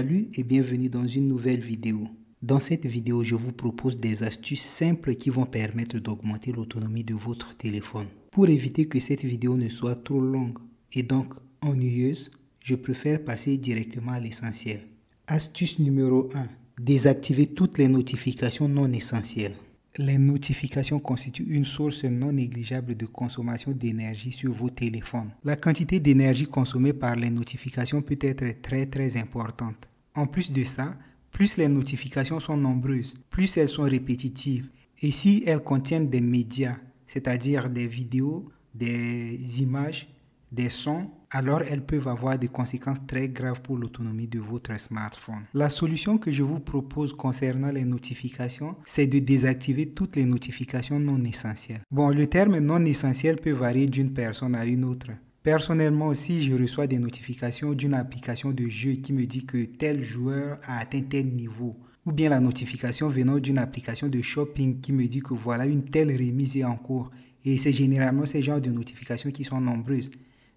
Salut et bienvenue dans une nouvelle vidéo. Dans cette vidéo, je vous propose des astuces simples qui vont permettre d'augmenter l'autonomie de votre téléphone. Pour éviter que cette vidéo ne soit trop longue et donc ennuyeuse, je préfère passer directement à l'essentiel. Astuce numéro 1. Désactiver toutes les notifications non essentielles. Les notifications constituent une source non négligeable de consommation d'énergie sur vos téléphones. La quantité d'énergie consommée par les notifications peut être très importante. En plus de ça, plus les notifications sont nombreuses, plus elles sont répétitives. Et si elles contiennent des médias, c'est-à-dire des vidéos, des images, des sons, alors elles peuvent avoir des conséquences très graves pour l'autonomie de votre smartphone. La solution que je vous propose concernant les notifications, c'est de désactiver toutes les notifications non essentielles. Bon, le terme non essentiel peut varier d'une personne à une autre. Personnellement aussi, je reçois des notifications d'une application de jeu qui me dit que tel joueur a atteint tel niveau. Ou bien la notification venant d'une application de shopping qui me dit que voilà une telle remise est en cours. Et c'est généralement ces genres de notifications qui sont nombreuses.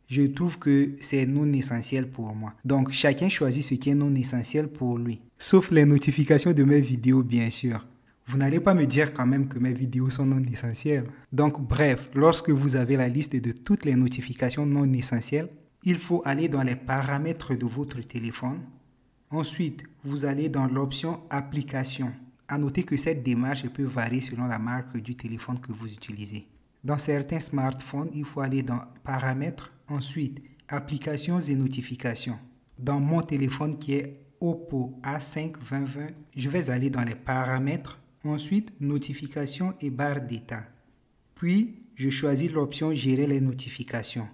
Je trouve que c'est non essentiel pour moi. Donc, chacun choisit ce qui est non essentiel pour lui. Sauf les notifications de mes vidéos, bien sûr. Vous n'allez pas me dire quand même que mes vidéos sont non essentielles. Donc, bref, lorsque vous avez la liste de toutes les notifications non essentielles, il faut aller dans les paramètres de votre téléphone. Ensuite, vous allez dans l'option Applications. À noter que cette démarche peut varier selon la marque du téléphone que vous utilisez. Dans certains smartphones, il faut aller dans Paramètres. Ensuite, applications et notifications. Dans mon téléphone qui est Oppo A5 2020, je vais aller dans les paramètres. Ensuite, notifications et barre d'état. Puis, je choisis l'option gérer les notifications.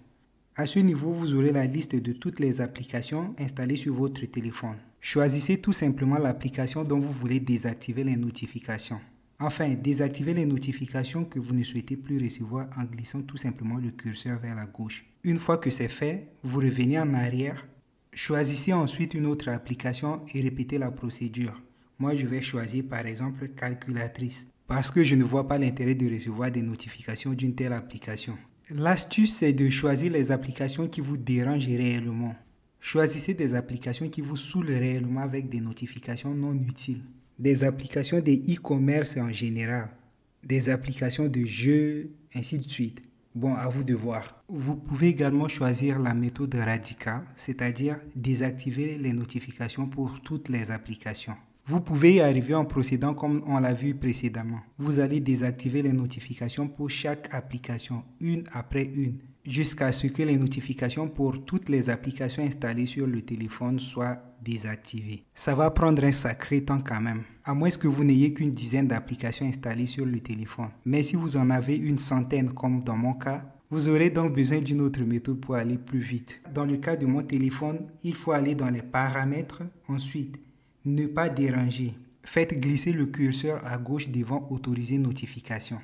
À ce niveau, vous aurez la liste de toutes les applications installées sur votre téléphone. Choisissez tout simplement l'application dont vous voulez désactiver les notifications. Enfin, désactivez les notifications que vous ne souhaitez plus recevoir en glissant tout simplement le curseur vers la gauche. Une fois que c'est fait, vous revenez en arrière. Choisissez ensuite une autre application et répétez la procédure. Moi, je vais choisir par exemple Calculatrice parce que je ne vois pas l'intérêt de recevoir des notifications d'une telle application. L'astuce, c'est de choisir les applications qui vous dérangent réellement. Choisissez des applications qui vous saoulent réellement avec des notifications non utiles. Des applications de e-commerce en général, des applications de jeux, ainsi de suite. Bon, à vous de voir. Vous pouvez également choisir la méthode radicale, c'est-à-dire désactiver les notifications pour toutes les applications. Vous pouvez y arriver en procédant comme on l'a vu précédemment. Vous allez désactiver les notifications pour chaque application, une après une, jusqu'à ce que les notifications pour toutes les applications installées sur le téléphone soient désactivées. Ça va prendre un sacré temps quand même, à moins que vous n'ayez qu'une dizaine d'applications installées sur le téléphone. Mais si vous en avez une centaine comme dans mon cas, vous aurez donc besoin d'une autre méthode pour aller plus vite. Dans le cas de mon téléphone, il faut aller dans les paramètres, ensuite ne pas déranger. Faites glisser le curseur à gauche devant autoriser notification.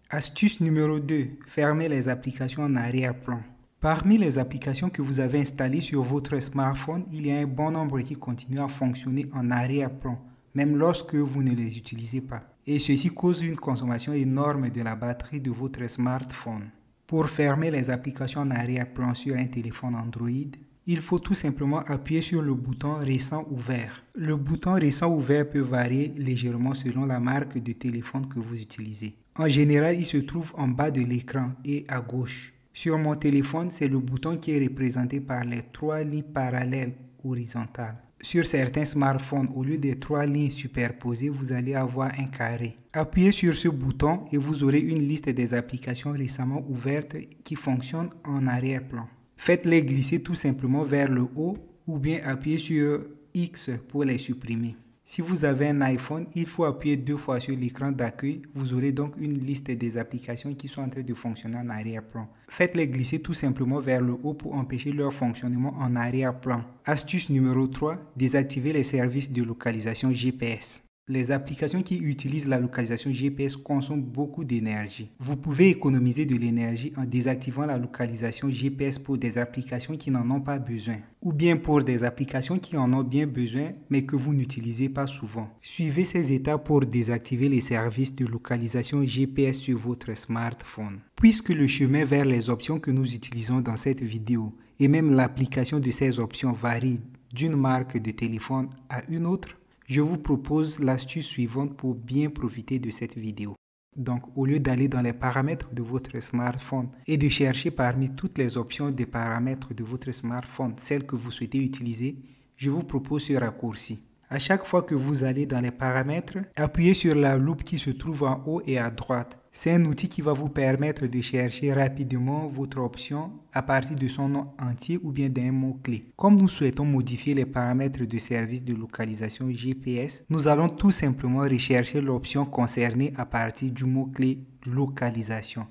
Astuce numéro 2. Fermez les applications en arrière-plan. Parmi les applications que vous avez installées sur votre smartphone, il y a un bon nombre qui continuent à fonctionner en arrière-plan, même lorsque vous ne les utilisez pas. Et ceci cause une consommation énorme de la batterie de votre smartphone. Pour fermer les applications en arrière-plan sur un téléphone Android, il faut tout simplement appuyer sur le bouton récent ouvert. Le bouton récent ouvert peut varier légèrement selon la marque de téléphone que vous utilisez. En général, il se trouve en bas de l'écran et à gauche. Sur mon téléphone, c'est le bouton qui est représenté par les 3 lignes parallèles horizontales. Sur certains smartphones, au lieu des 3 lignes superposées, vous allez avoir un carré. Appuyez sur ce bouton et vous aurez une liste des applications récemment ouvertes qui fonctionnent en arrière-plan. Faites-les glisser tout simplement vers le haut ou bien appuyez sur X pour les supprimer. Si vous avez un iPhone, il faut appuyer 2 fois sur l'écran d'accueil. Vous aurez donc une liste des applications qui sont en train de fonctionner en arrière-plan. Faites-les glisser tout simplement vers le haut pour empêcher leur fonctionnement en arrière-plan. Astuce numéro 3, désactiver les services de localisation GPS. Les applications qui utilisent la localisation GPS consomment beaucoup d'énergie. Vous pouvez économiser de l'énergie en désactivant la localisation GPS pour des applications qui n'en ont pas besoin. Ou bien pour des applications qui en ont bien besoin mais que vous n'utilisez pas souvent. Suivez ces étapes pour désactiver les services de localisation GPS sur votre smartphone. Puisque le chemin vers les options que nous utilisons dans cette vidéo et même l'application de ces options varie d'une marque de téléphone à une autre, je vous propose l'astuce suivante pour bien profiter de cette vidéo. Donc, au lieu d'aller dans les paramètres de votre smartphone et de chercher parmi toutes les options des paramètres de votre smartphone, celles que vous souhaitez utiliser, je vous propose ce raccourci. À chaque fois que vous allez dans les paramètres, appuyez sur la loupe qui se trouve en haut et à droite. C'est un outil qui va vous permettre de chercher rapidement votre option à partir de son nom entier ou bien d'un mot-clé. Comme nous souhaitons modifier les paramètres de service de localisation GPS, nous allons tout simplement rechercher l'option concernée à partir du mot-clé localisation.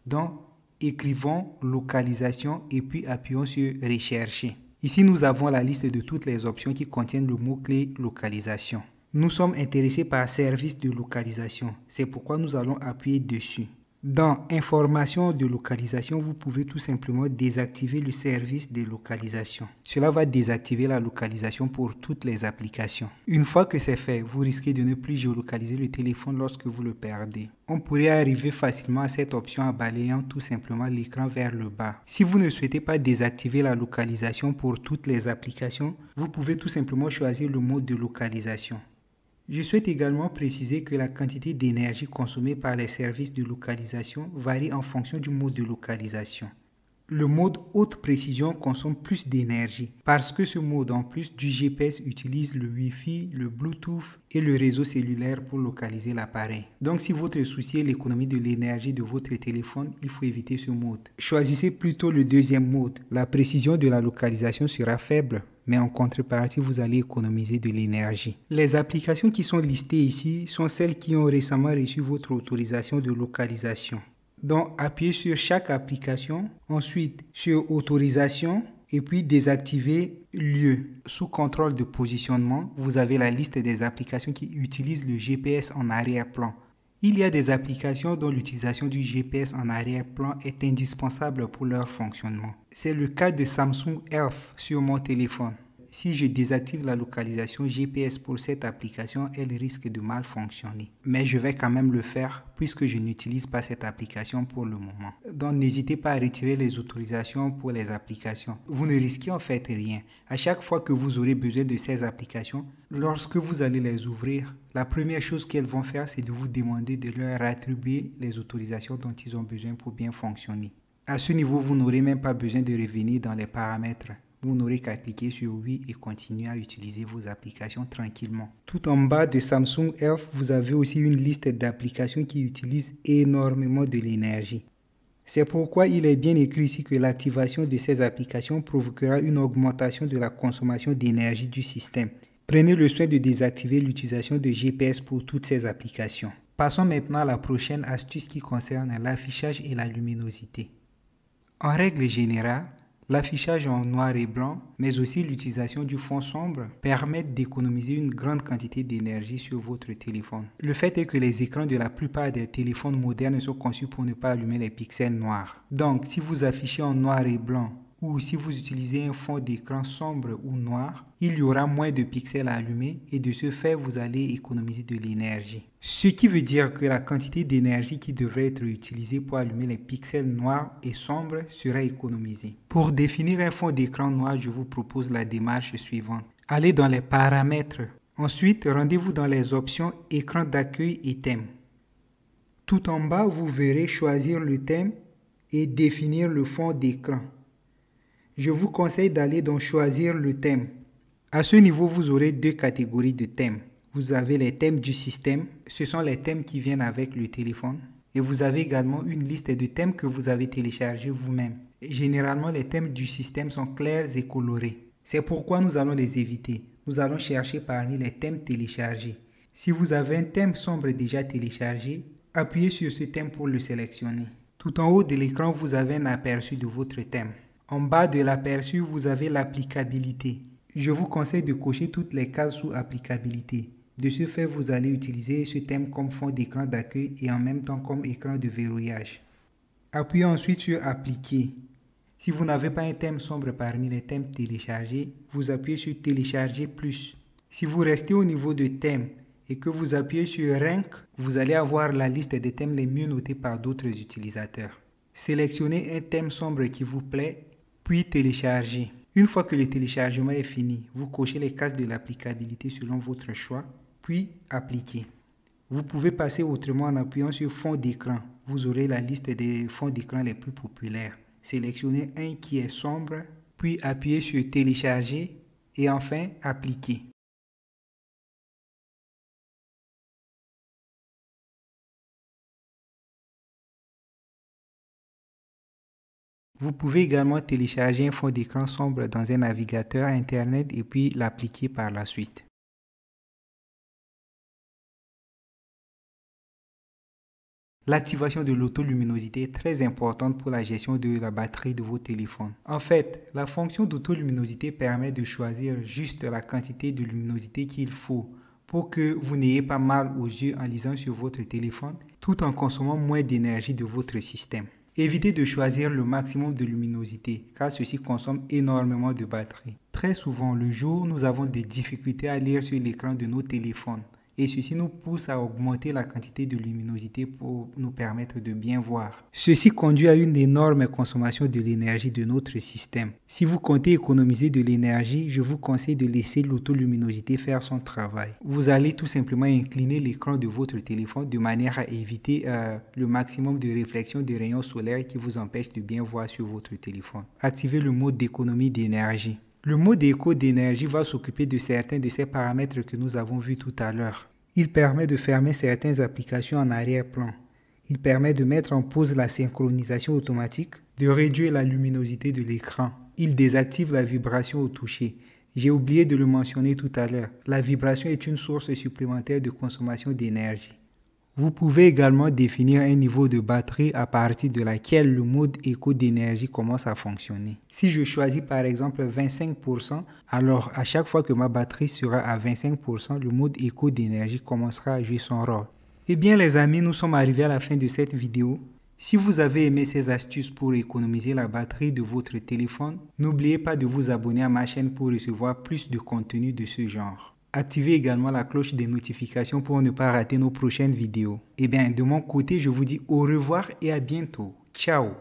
Donc, écrivons localisation et puis appuyons sur rechercher. Ici, nous avons la liste de toutes les options qui contiennent le mot-clé localisation. Nous sommes intéressés par service de localisation. C'est pourquoi nous allons appuyer dessus. Dans information de localisation, vous pouvez tout simplement désactiver le service de localisation. Cela va désactiver la localisation pour toutes les applications. Une fois que c'est fait, vous risquez de ne plus géolocaliser le téléphone lorsque vous le perdez. On pourrait arriver facilement à cette option en balayant tout simplement l'écran vers le bas. Si vous ne souhaitez pas désactiver la localisation pour toutes les applications, vous pouvez tout simplement choisir le mode de localisation. Je souhaite également préciser que la quantité d'énergie consommée par les services de localisation varie en fonction du mode de localisation. Le mode haute précision consomme plus d'énergie parce que ce mode, en plus du GPS, utilise le Wi-Fi, le Bluetooth et le réseau cellulaire pour localiser l'appareil. Donc si votre souci est l'économie de l'énergie de votre téléphone, il faut éviter ce mode. Choisissez plutôt le deuxième mode. La précision de la localisation sera faible, mais en contrepartie, vous allez économiser de l'énergie. Les applications qui sont listées ici sont celles qui ont récemment reçu votre autorisation de localisation. Donc, appuyez sur chaque application, ensuite sur autorisation et puis désactiver lieu. Sous contrôle de positionnement, vous avez la liste des applications qui utilisent le GPS en arrière-plan. Il y a des applications dont l'utilisation du GPS en arrière-plan est indispensable pour leur fonctionnement. C'est le cas de Samsung Health sur mon téléphone. Si je désactive la localisation GPS pour cette application, elle risque de mal fonctionner. Mais je vais quand même le faire puisque je n'utilise pas cette application pour le moment. Donc n'hésitez pas à retirer les autorisations pour les applications. Vous ne risquez en fait rien. À chaque fois que vous aurez besoin de ces applications, lorsque vous allez les ouvrir, la première chose qu'elles vont faire, c'est de vous demander de leur attribuer les autorisations dont ils ont besoin pour bien fonctionner. À ce niveau, vous n'aurez même pas besoin de revenir dans les paramètres. Vous n'aurez qu'à cliquer sur oui et continuer à utiliser vos applications tranquillement. Tout en bas de Samsung Health, vous avez aussi une liste d'applications qui utilisent énormément de l'énergie. C'est pourquoi il est bien écrit ici que l'activation de ces applications provoquera une augmentation de la consommation d'énergie du système. Prenez le soin de désactiver l'utilisation de GPS pour toutes ces applications. Passons maintenant à la prochaine astuce qui concerne l'affichage et la luminosité. En règle générale, l'affichage en noir et blanc, mais aussi l'utilisation du fond sombre permettent d'économiser une grande quantité d'énergie sur votre téléphone. Le fait est que les écrans de la plupart des téléphones modernes sont conçus pour ne pas allumer les pixels noirs. Donc, si vous affichez en noir et blanc ou si vous utilisez un fond d'écran sombre ou noir, il y aura moins de pixels à allumer et de ce fait, vous allez économiser de l'énergie. Ce qui veut dire que la quantité d'énergie qui devrait être utilisée pour allumer les pixels noirs et sombres sera économisée. Pour définir un fond d'écran noir, je vous propose la démarche suivante. Allez dans les paramètres. Ensuite, rendez-vous dans les options écran d'accueil et thème. Tout en bas, vous verrez choisir le thème et définir le fond d'écran. Je vous conseille d'aller dans choisir le thème. À ce niveau, vous aurez deux catégories de thèmes. Vous avez les thèmes du système, ce sont les thèmes qui viennent avec le téléphone. Et vous avez également une liste de thèmes que vous avez téléchargés vous-même. Généralement, les thèmes du système sont clairs et colorés. C'est pourquoi nous allons les éviter. Nous allons chercher parmi les thèmes téléchargés. Si vous avez un thème sombre déjà téléchargé, appuyez sur ce thème pour le sélectionner. Tout en haut de l'écran, vous avez un aperçu de votre thème. En bas de l'aperçu, vous avez l'applicabilité. Je vous conseille de cocher toutes les cases sous applicabilité. De ce fait, vous allez utiliser ce thème comme fond d'écran d'accueil et en même temps comme écran de verrouillage. Appuyez ensuite sur appliquer. Si vous n'avez pas un thème sombre parmi les thèmes téléchargés, vous appuyez sur télécharger plus. Si vous restez au niveau de thème et que vous appuyez sur Rank, vous allez avoir la liste des thèmes les mieux notés par d'autres utilisateurs. Sélectionnez un thème sombre qui vous plaît, puis téléchargez. Une fois que le téléchargement est fini, vous cochez les cases de l'applicabilité selon votre choix, puis appliquez. Vous pouvez passer autrement en appuyant sur fond d'écran. Vous aurez la liste des fonds d'écran les plus populaires. Sélectionnez un qui est sombre, puis appuyez sur télécharger et enfin appliquer. Vous pouvez également télécharger un fond d'écran sombre dans un navigateur Internet et puis l'appliquer par la suite. L'activation de l'autoluminosité est très importante pour la gestion de la batterie de vos téléphones. En fait, la fonction d'autoluminosité permet de choisir juste la quantité de luminosité qu'il faut pour que vous n'ayez pas mal aux yeux en lisant sur votre téléphone, tout en consommant moins d'énergie de votre système. Évitez de choisir le maximum de luminosité, car ceci consomme énormément de batterie. Très souvent, le jour, nous avons des difficultés à lire sur l'écran de nos téléphones. Et ceci nous pousse à augmenter la quantité de luminosité pour nous permettre de bien voir. Ceci conduit à une énorme consommation de l'énergie de notre système. Si vous comptez économiser de l'énergie, je vous conseille de laisser l'autoluminosité faire son travail. Vous allez tout simplement incliner l'écran de votre téléphone de manière à éviter le maximum de réflexion des rayons solaires qui vous empêchent de bien voir sur votre téléphone. Activez le mode d'économie d'énergie. Le mode éco d'énergie va s'occuper de certains de ces paramètres que nous avons vus tout à l'heure. Il permet de fermer certaines applications en arrière-plan. Il permet de mettre en pause la synchronisation automatique, de réduire la luminosité de l'écran. Il désactive la vibration au toucher. J'ai oublié de le mentionner tout à l'heure. La vibration est une source supplémentaire de consommation d'énergie. Vous pouvez également définir un niveau de batterie à partir de laquelle le mode éco d'énergie commence à fonctionner. Si je choisis par exemple 25%, alors à chaque fois que ma batterie sera à 25%, le mode éco d'énergie commencera à jouer son rôle. Eh bien les amis, nous sommes arrivés à la fin de cette vidéo. Si vous avez aimé ces astuces pour économiser la batterie de votre téléphone, n'oubliez pas de vous abonner à ma chaîne pour recevoir plus de contenu de ce genre. Activez également la cloche des notifications pour ne pas rater nos prochaines vidéos. Et bien, de mon côté, je vous dis au revoir et à bientôt. Ciao!